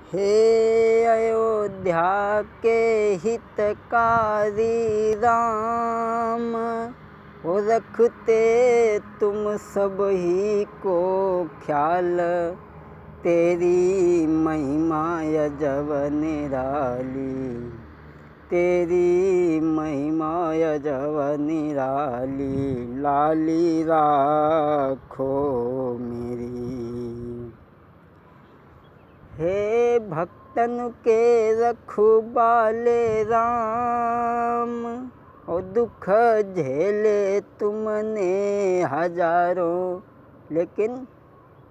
हे अयोध्या के हितकारी राम, वो रखते तुम सब ही को ख्याल। तेरी महिमा अजब निराली, तेरी महिमा अजब निराली। लाली राखो मेरी। हे भक्तन के रखवाले राम, ओ दुख झेले तुमने हजारों, लेकिन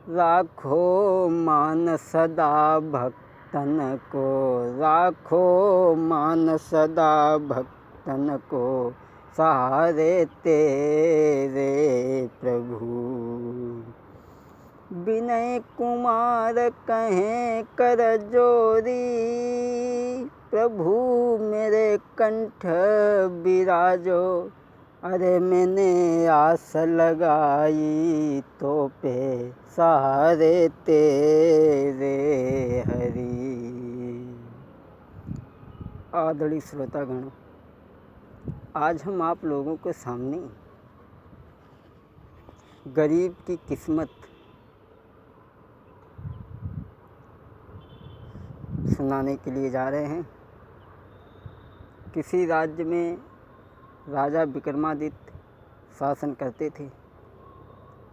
राखो मान सदा भक्तन को। राखो मान सदा भक्तन को, सहारे तेरे प्रभु। विनय कुमार कहें कर जोरी, प्रभु मेरे कंठ बिराजो। अरे मैंने आस लगाई तो पे, सहारे तेरे हरि। आदरणीय श्रोतागण, आज हम आप लोगों के सामने गरीब की किस्मत सुनाने के लिए जा रहे हैं। किसी राज्य में राजा विक्रमादित्य शासन करते थे।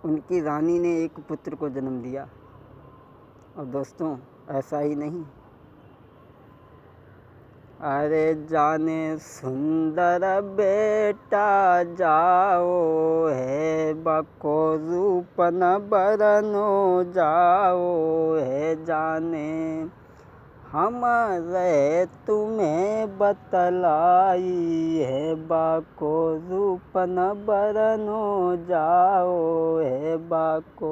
उनकी रानी ने एक पुत्र को जन्म दिया। और दोस्तों, ऐसा ही नहीं, अरे जाने सुंदर बेटा जाओ है, बको रूप न बरनो जाओ है। जाने हम रे तुम्हें बतलाई है, बाको रूप न बरनो जाओ है बाको।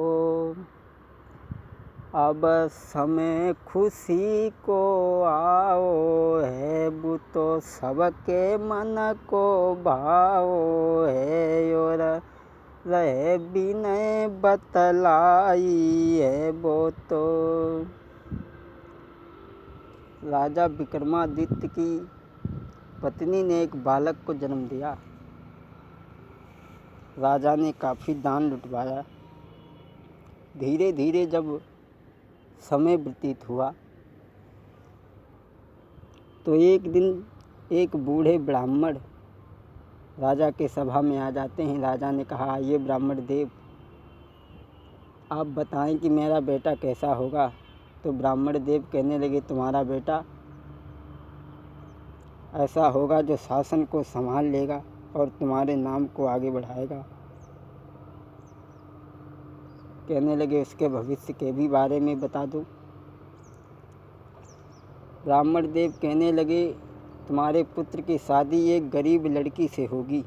अब समय खुशी को आओ है, वो तो सबके मन को भाओ है। और रहे बिनय बतलाई है, वो तो। राजा विक्रमादित्य की पत्नी ने एक बालक को जन्म दिया। राजा ने काफ़ी दान लुटवाया। धीरे धीरे जब समय व्यतीत हुआ तो एक दिन एक बूढ़े ब्राह्मण राजा के सभा में आ जाते हैं। राजा ने कहा, ये ब्राह्मण देव, आप बताएं कि मेरा बेटा कैसा होगा। तो ब्राह्मण देव कहने लगे, तुम्हारा बेटा ऐसा होगा जो शासन को संभाल लेगा और तुम्हारे नाम को आगे बढ़ाएगा। कहने लगे, उसके भविष्य के भी बारे में बता दो। ब्राह्मण देव कहने लगे, तुम्हारे पुत्र की शादी एक गरीब लड़की से होगी।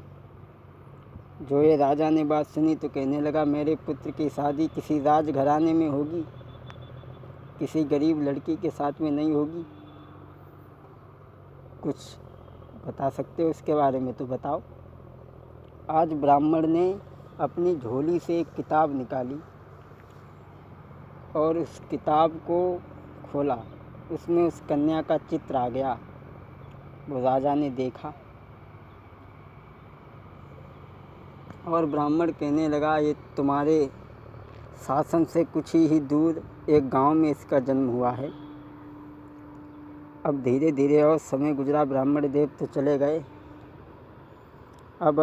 जो ये राजा ने बात सुनी तो कहने लगा, मेरे पुत्र की शादी किसी राजघराने में होगी, किसी गरीब लड़की के साथ में नहीं होगी। कुछ बता सकते हो इसके बारे में तो बताओ। आज ब्राह्मण ने अपनी झोली से एक किताब निकाली और उस किताब को खोला। उसमें उस कन्या का चित्र आ गया। वो राजा ने देखा और ब्राह्मण कहने लगा, ये तुम्हारे शासन से कुछ ही दूर एक गांव में इसका जन्म हुआ है। अब धीरे धीरे और समय गुजरा। ब्राह्मण देव तो चले गए। अब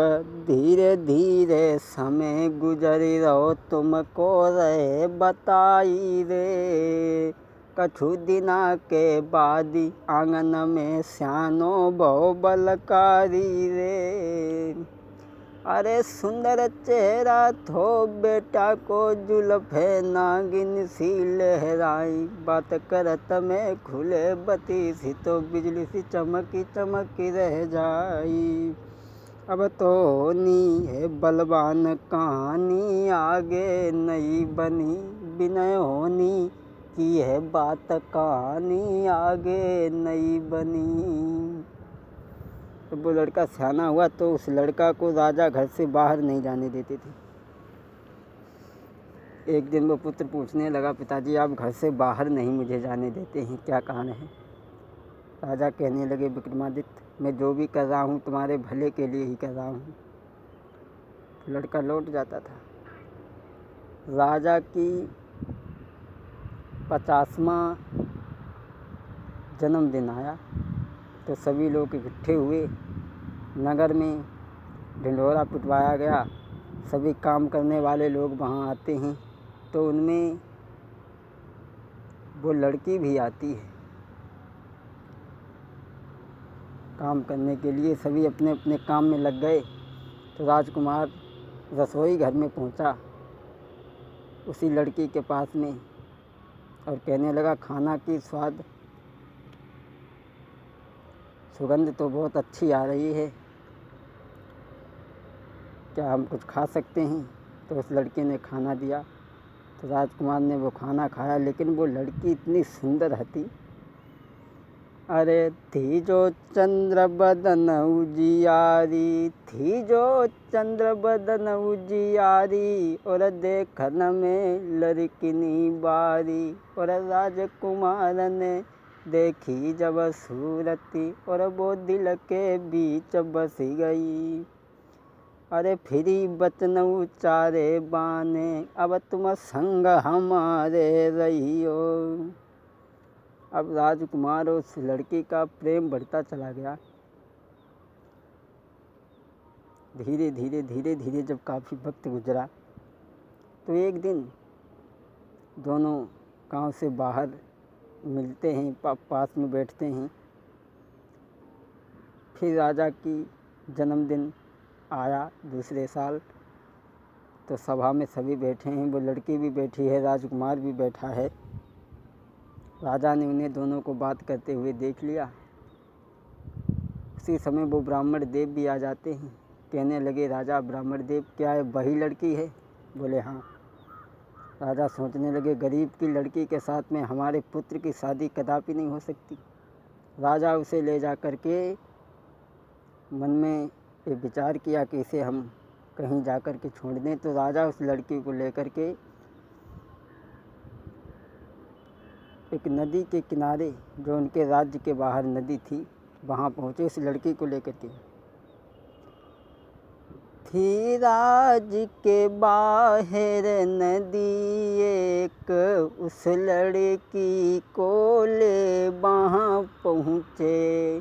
धीरे धीरे समय गुजर रहो, तुमको रहे बताई रे। कछु दिना के बाद आंगन में स्यानो बहु बलकारी रे। अरे सुंदर चेहरा थो बेटा को, जुल्फे नागिन सी लहराई। बात करत में खुले बती सी, तो बिजली सी चमकी चमकी रह जाई। अब तो नी है बलवान कहानी, आगे नहीं बनी। विनय होनी की है बात कहानी, आगे नहीं बनी। जब वो लड़का सियाना हुआ तो उस लड़का को राजा घर से बाहर नहीं जाने देते थे। एक दिन वो पुत्र पूछने लगा, पिताजी आप घर से बाहर नहीं मुझे जाने देते हैं, क्या कारण है? राजा कहने लगे, विक्रमादित्य मैं जो भी कर रहा हूँ तुम्हारे भले के लिए ही कर रहा हूँ। लड़का लौट जाता था। राजा की 50वां जन्मदिन आया तो सभी लोग इकट्ठे हुए। नगर में ढिंढोरा पिटवाया गया। सभी काम करने वाले लोग वहाँ आते हैं तो उनमें वो लड़की भी आती है काम करने के लिए। सभी अपने अपने काम में लग गए तो राजकुमार रसोई घर में पहुँचा उसी लड़की के पास में और कहने लगा, खाना की सुगंध तो बहुत अच्छी आ रही है, क्या हम कुछ खा सकते हैं? तो उस लड़की ने खाना दिया तो राजकुमार ने वो खाना खाया, लेकिन वो लड़की इतनी सुंदर थी। अरे थी जो चंद्र बदन उजियारी, थी जो चंद्र बदन उजियारी, और देखन में लड़किनी बारी, और राजकुमार ने देखी जब सूरती, और वो दिल के बीच बस गई। अरे फिरी बचन उचारे बाने, अब तुम संग हमारे रहियो। अब राजकुमार और उस लड़की का प्रेम बढ़ता चला गया। धीरे धीरे धीरे धीरे जब काफ़ी वक्त गुजरा तो एक दिन दोनों गांव से बाहर मिलते हैं, पास में बैठते हैं। फिर राजा की जन्मदिन आया दूसरे साल तो सभा में सभी बैठे हैं, वो लड़की भी बैठी है, राजकुमार भी बैठा है। राजा ने उन्हें दोनों को बात करते हुए देख लिया। उसी समय वो ब्राह्मण देव भी आ जाते हैं। कहने लगे, राजा ब्राह्मण देव क्या है वही लड़की है? बोले हाँ। राजा सोचने लगे, गरीब की लड़की के साथ में हमारे पुत्र की शादी कदापि नहीं हो सकती। राजा उसे ले जा कर के मन में एक विचार किया कि इसे हम कहीं जा कर के छोड़ दें। तो राजा उस लड़की को लेकर के एक नदी के किनारे, जो उनके राज्य के बाहर नदी थी, वहाँ पहुँचे उस लड़की को लेकर के। थी राज्य के बाहर नदी एक, उस लड़की को ले वहाँ पहुँचे।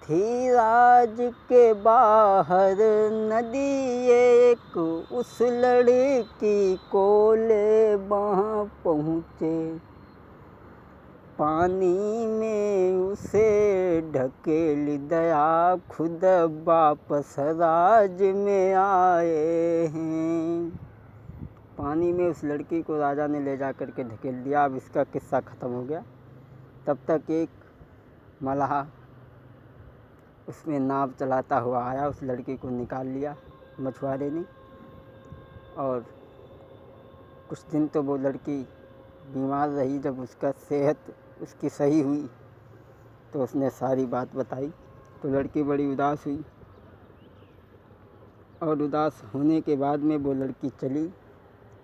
थी राज्य के बाहर नदी एक, उस लड़की को ले वहाँ पहुँचे। पानी में उसे ढकेल दया, खुद वापस राज में आए हैं। पानी में उस लड़की को राजा ने ले जा कर के ढकेल दिया। अब इसका किस्सा ख़त्म हो गया। तब तक एक मलाह उसमें नाव चलाता हुआ आया, उस लड़की को निकाल लिया मछुआरे ने। और कुछ दिन तो वो लड़की बीमार रही। जब उसका सेहत उसकी सही हुई तो उसने सारी बात बताई तो लड़की बड़ी उदास हुई। और उदास होने के बाद में वो लड़की चली,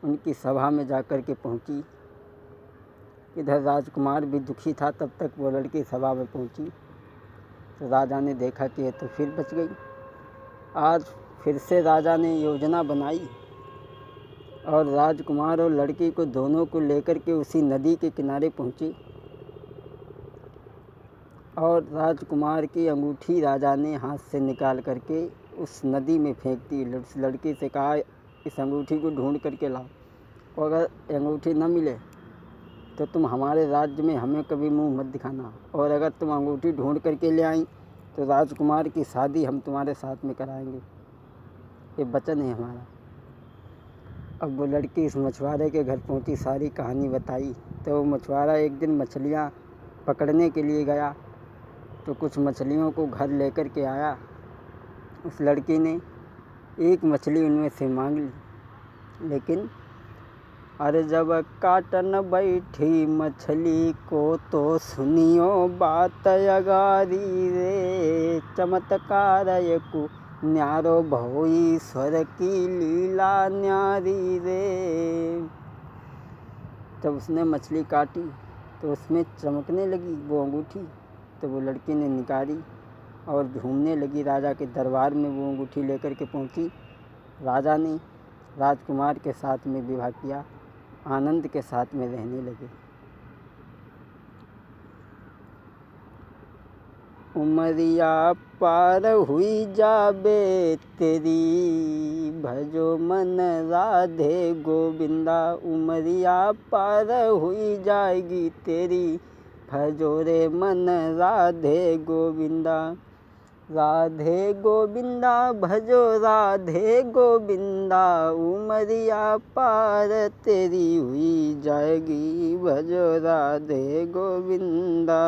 उनकी सभा में जा कर के पहुँची। इधर राजकुमार भी दुखी था। तब तक वो लड़की सभा में पहुँची तो राजा ने देखा कि ये तो फिर बच गई। आज फिर से राजा ने योजना बनाई और राजकुमार और लड़की को दोनों को लेकर के उसी नदी के किनारे पहुँची। और राजकुमार की अंगूठी राजा ने हाथ से निकाल करके उस नदी में फेंक दी। उस लड़की से कहा, इस अंगूठी को ढूंढ करके लाओ, और अगर अंगूठी न मिले तो तुम हमारे राज्य में हमें कभी मुंह मत दिखाना, और अगर तुम अंगूठी ढूंढ करके ले आई तो राजकुमार की शादी हम तुम्हारे साथ में कराएंगे। ये वचन है हमारा। अब वो लड़की इस मछुआरे के घर पहुंची, सारी कहानी बताई। तो वो मछुआरा एक दिन मछलियाँ पकड़ने के लिए गया तो कुछ मछलियों को घर लेकर के आया। उस लड़की ने एक मछली उनमें से मांग ली, लेकिन अरे जब काटन बैठी मछली को तो सुनियो बात अगारी रे। चमत्कार एकु न्यारो भो ईश्वर की लीला न्यारी रे। जब उसने मछली काटी तो उसमें चमकने लगी वो अंगूठी, तो वो लड़की ने निकाली और झूमने लगी। राजा के दरबार में वो अंगूठी लेकर के पहुंची। राजा ने राजकुमार के साथ में विवाह किया, आनंद के साथ में रहने लगे। उमरिया पार हुई जाबे तेरी, भजो मन राधे गोविंदा। उमरिया पार हुई जाएगी तेरी, भजो रे मन राधे गोविंदा। राधे गोविंदा भजो राधे गोविंदा, उमरिया पार तेरी हुई जाएगी, भजो राधे गोविंदा।